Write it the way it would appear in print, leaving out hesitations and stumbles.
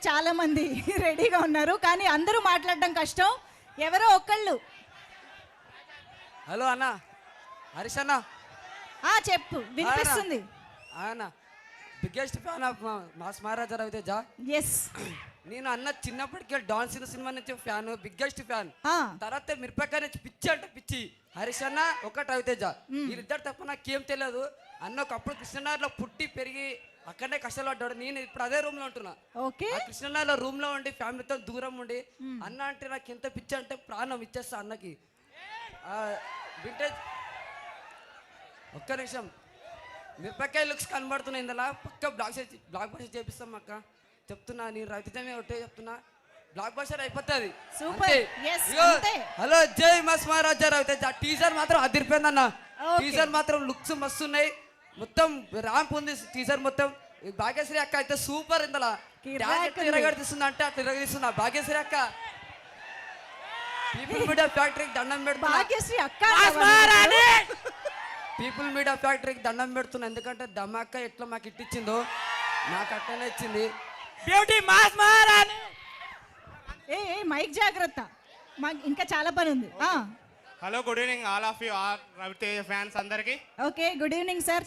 చాలా మంది రెడీగా ఉన్నారు, కానీ అందరూ మాట్లాడడం కష్టం. ఎవరో ఒకళ్ళు. హలో అన్న, హరీష్ అన్న. చెప్పు, వినిపిస్తుంది. అన్న biggest fan of mass Maharaja Ravi Teja. Yes, నేను అన్న చిన్నప్పటికే డాన్స్ సినిమా నుంచి ఫ్యాన్, బిగ్గెస్ట్ ఫ్యాన్. తర్వాత మిరపకాయ నుంచి పిచ్చి అంటే పిచ్చి. హరీష్ అన్న ఒకటి రవితేజ, వీళ్ళిద్దరు తప్ప నాకేం తెలియదు. అన్న ఒకప్పుడు కృష్ణనగర్లో పుట్టి పెరిగి అక్కడనే కష్టాలు పడ్డాడు. నేను ఇప్పుడు అదే రూమ్ లో ఉంటున్నా. కృష్ణనగర్లో రూమ్ లో ఉండి ఫ్యామిలీతో దూరం ఉండి అన్న అంటే నాకు ఎంత పిచ్చి అంటే ప్రాణం ఇచ్చేస్తా అన్నకి. వింటేజ్ ఒక్క నిమిషం, మిరపకాయ లుక్స్ కనబడుతున్నాయి ఇందులో. పక్క బ్లాక్ బస్టర్ చేపిస్తాం అక్క, చెప్తున్నా. నేను రవితేజమే ఒకటే చెప్తున్నా, బ్లాక్ బస్టర్ అయిపోతుంది. హలో, జై మాస్ మహారాజా రవితేజ. టీజర్ మాత్రం అదిరిపోయిందన్న. టీజర్ మాత్రం లుక్స్ మస్తున్నాయి. మొత్తం ర్యాంప్ ఉంది టీజర్ మొత్తం. భాగ్యశ్రీ అక్క అయితే సూపర్. ఇందులో తిరగడిస్తుంది అంటే అట్లా తిరగదీస్తున్నా భాగ్యశ్రీ అక్క. పీపుల్ మీడియా ఫ్యాక్టరీకి దండం పెడుతున్నా. పీపుల్ మీడియా ఫ్యాక్టరీకి దండం పెడుతున్నా, ఎందుకంటే దమ్మక్క ఎట్లా మాకు ఇట్టించిందో నాకు అట్టనే ఇచ్చింది. బ్యూటీ మాస్ మహారాణి. మైక్ జాగ్రత్త, ఇంకా చాలా పని ఉంది. Hello, good evening all of you, our Ravi Teja fans అందరికి. Okay, good evening sir.